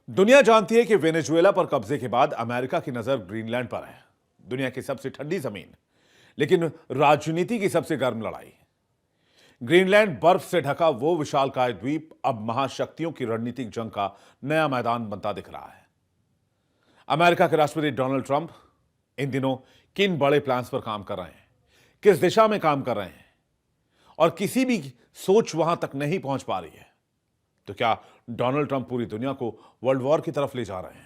दुनिया जानती है कि वेनेजुएला पर कब्जे के बाद अमेरिका की नजर ग्रीनलैंड पर है। दुनिया की सबसे ठंडी जमीन, लेकिन राजनीति की सबसे गर्म लड़ाई। ग्रीनलैंड बर्फ से ढका वो विशालकाय द्वीप अब महाशक्तियों की रणनीतिक जंग का नया मैदान बनता दिख रहा है। अमेरिका के राष्ट्रपति डोनाल्ड ट्रंप इन दिनों किन बड़े प्लान्स पर काम कर रहे हैं, किस दिशा में काम कर रहे हैं, और किसी भी सोच वहां तक नहीं पहुंच पा रही है। तो क्या डोनाल्ड ट्रंप पूरी दुनिया को वर्ल्ड वॉर की तरफ ले जा रहे हैं?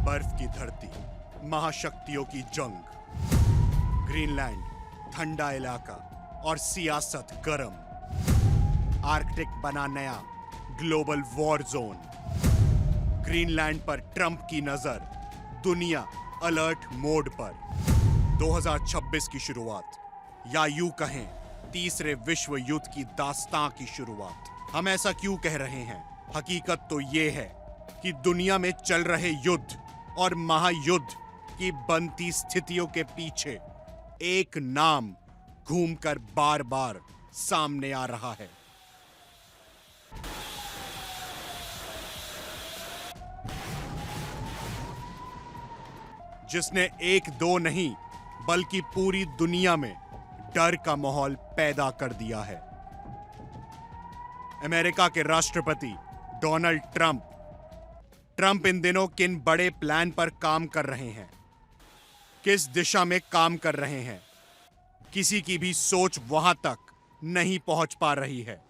बर्फ की धरती, महाशक्तियों की जंग। ग्रीनलैंड ठंडा इलाका और सियासत गरम। आर्कटिक बना नया ग्लोबल वॉर जोन। ग्रीनलैंड पर ट्रंप की नजर, दुनिया अलर्ट मोड पर। 2026 की शुरुआत, या यूं कहें तीसरे विश्व युद्ध की दास्तां की शुरुआत। हम ऐसा क्यों कह रहे हैं? हकीकत तो यह है कि दुनिया में चल रहे युद्ध और महायुद्ध की बनती स्थितियों के पीछे एक नाम घूमकर बार बार सामने आ रहा है। जिसने एक दो नहीं बल्कि पूरी दुनिया में डर का माहौल पैदा कर दिया है। अमेरिका के राष्ट्रपति डोनाल्ड ट्रंप इन दिनों किन बड़े प्लान पर काम कर रहे हैं, किस दिशा में काम कर रहे हैं, किसी की भी सोच वहां तक नहीं पहुंच पा रही है।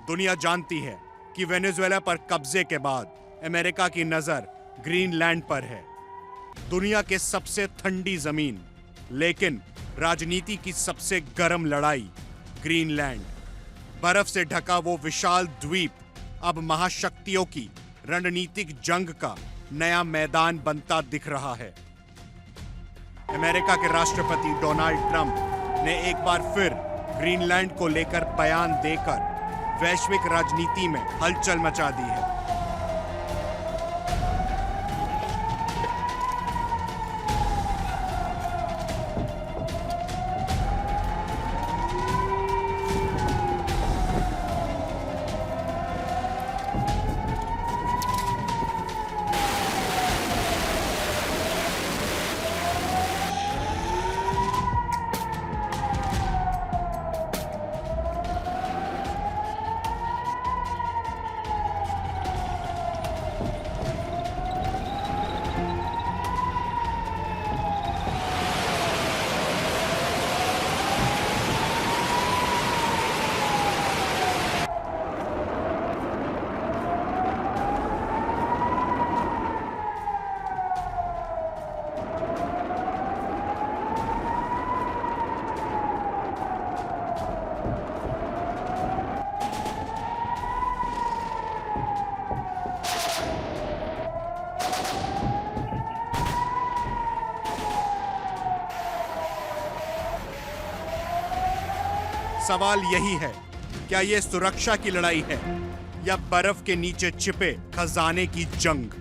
दुनिया जानती है कि वेनेजुएला पर कब्जे के बाद अमेरिका की नजर ग्रीनलैंड पर है। दुनिया के सबसे ठंडी जमीन, लेकिन राजनीति की सबसे गर्म लड़ाई ग्रीनलैंड। बर्फ से ढका वो विशाल द्वीप अब महाशक्तियों की रणनीतिक जंग का नया मैदान बनता दिख रहा है। अमेरिका के राष्ट्रपति डोनाल्ड ट्रंप ने एक बार फिर ग्रीनलैंड को लेकर बयान देकर वैश्विक राजनीति में हलचल मचा दी है। सवाल यही है, क्या यह सुरक्षा की लड़ाई है या बर्फ के नीचे छिपे खजाने की जंग?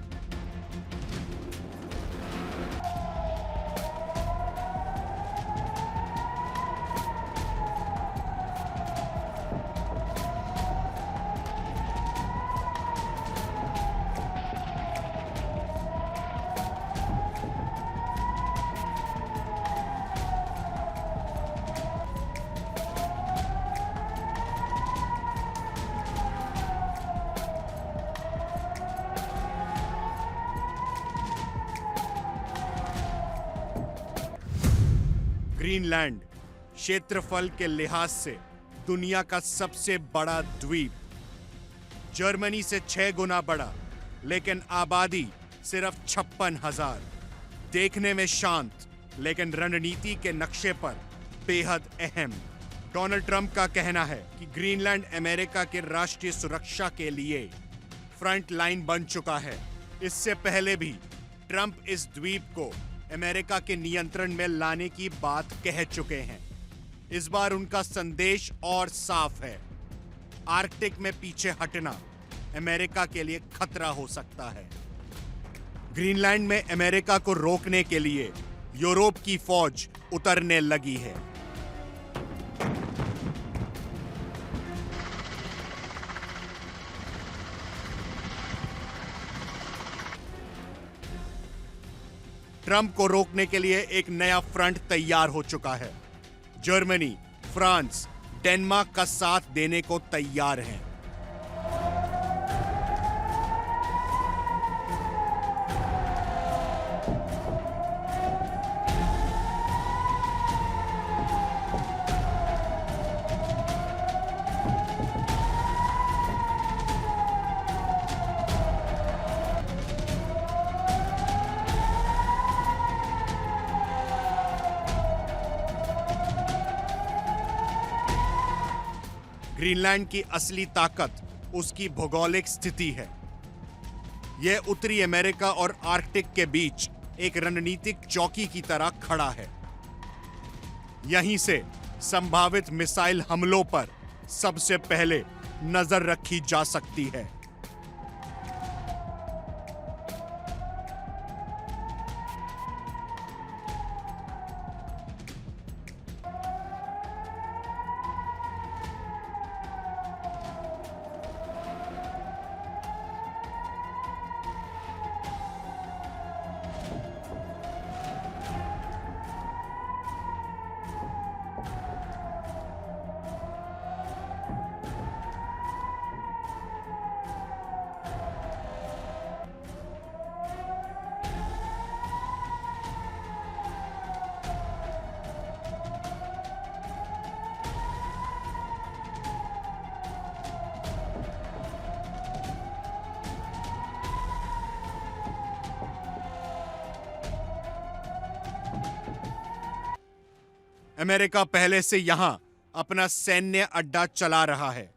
ग्रीनलैंड क्षेत्रफल के लिहाज से दुनिया का सबसे बड़ा द्वीप, जर्मनी से 6 गुना बड़ा, लेकिन आबादी सिर्फ 56,000। देखने में शांत लेकिन रणनीति के नक्शे पर बेहद अहम। डोनाल्ड ट्रंप का कहना है कि ग्रीनलैंड अमेरिका के राष्ट्रीय सुरक्षा के लिए फ्रंट लाइन बन चुका है। इससे पहले भी ट्रंप इस द्वीप को अमेरिका के नियंत्रण में लाने की बात कह चुके हैं। इस बार उनका संदेश और साफ है। आर्कटिक में पीछे हटना अमेरिका के लिए खतरा हो सकता है। ग्रीनलैंड में अमेरिका को रोकने के लिए यूरोप की फौज उतरने लगी है। ट्रंप को रोकने के लिए एक नया फ्रंट तैयार हो चुका है। जर्मनी, फ्रांस, डेनमार्क का साथ देने को तैयार हैं। ग्रीनलैंड की असली ताकत उसकी भौगोलिक स्थिति है। यह उत्तरी अमेरिका और आर्कटिक के बीच एक रणनीतिक चौकी की तरह खड़ा है। यहीं से संभावित मिसाइल हमलों पर सबसे पहले नजर रखी जा सकती है। अमेरिका पहले से यहां अपना सैन्य अड्डा चला रहा है।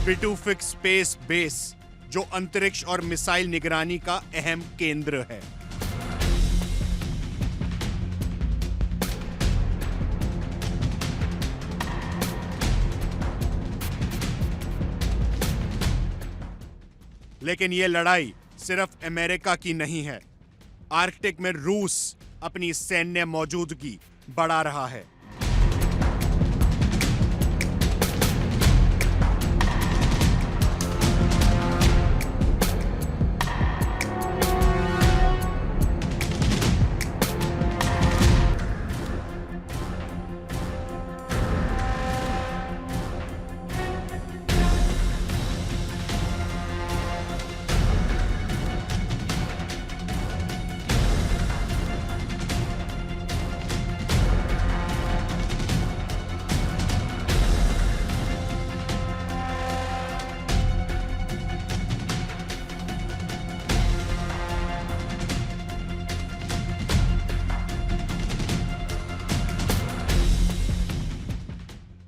पिटूफिक स्पेस बेस, जो अंतरिक्ष और मिसाइल निगरानी का अहम केंद्र है। लेकिन यह लड़ाई सिर्फ अमेरिका की नहीं है। आर्कटिक में रूस अपनी सैन्य मौजूदगी बढ़ा रहा है।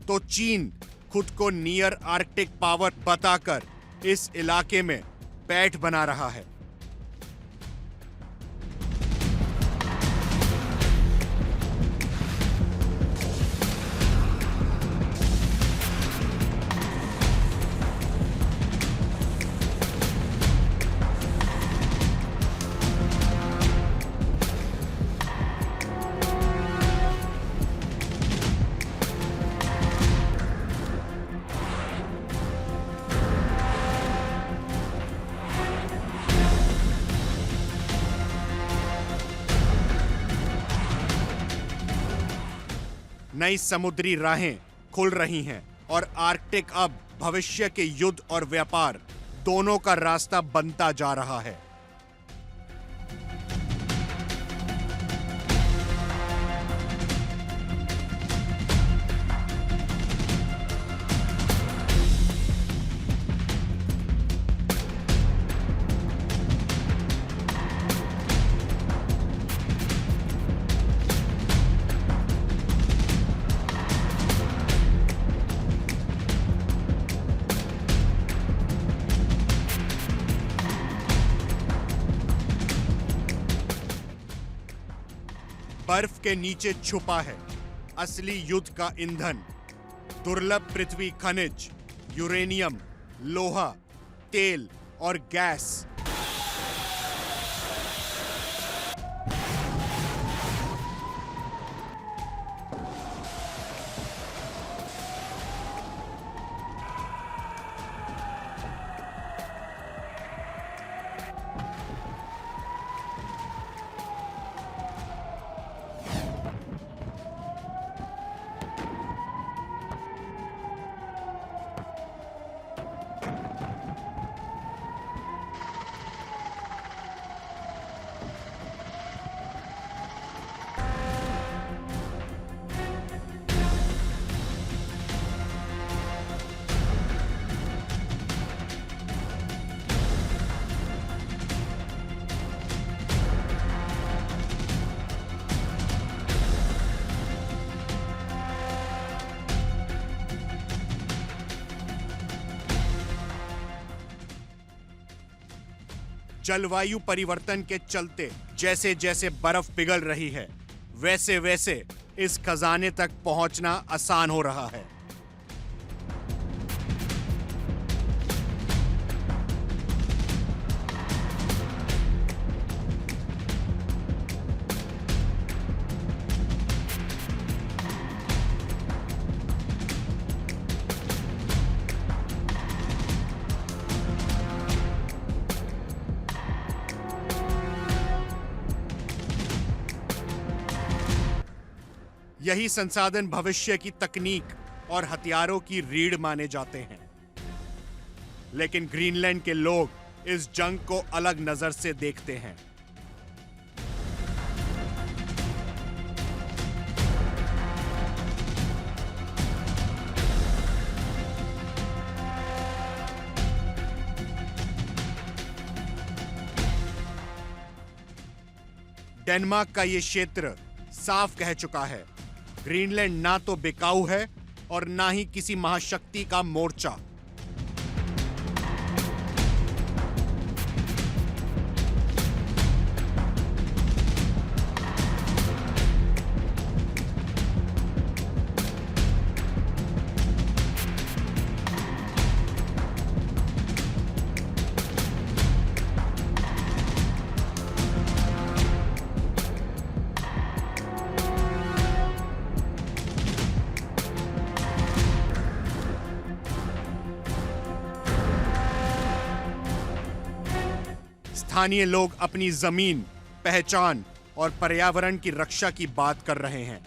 तो चीन खुद को नियर आर्कटिक पावर बताकर इस इलाके में पैठ बना रहा है। नई समुद्री राहें खुल रही हैं और आर्कटिक अब भविष्य के युद्ध और व्यापार दोनों का रास्ता बनता जा रहा है। बर्फ के नीचे छुपा है असली युद्ध का ईंधन, दुर्लभ पृथ्वी खनिज, यूरेनियम, लोहा, तेल और गैस। जलवायु परिवर्तन के चलते जैसे जैसे बर्फ पिघल रही है, वैसे वैसे इस खजाने तक पहुंचना आसान हो रहा है। यही संसाधन भविष्य की तकनीक और हथियारों की रीढ़ माने जाते हैं। लेकिन ग्रीनलैंड के लोग इस जंग को अलग नजर से देखते हैं। डेनमार्क का यह क्षेत्र साफ कह चुका है, ग्रीनलैंड ना तो बिकाऊ है और ना ही किसी महाशक्ति का मोर्चा। स्थानीय लोग अपनी जमीन, पहचान और पर्यावरण की रक्षा की बात कर रहे हैं।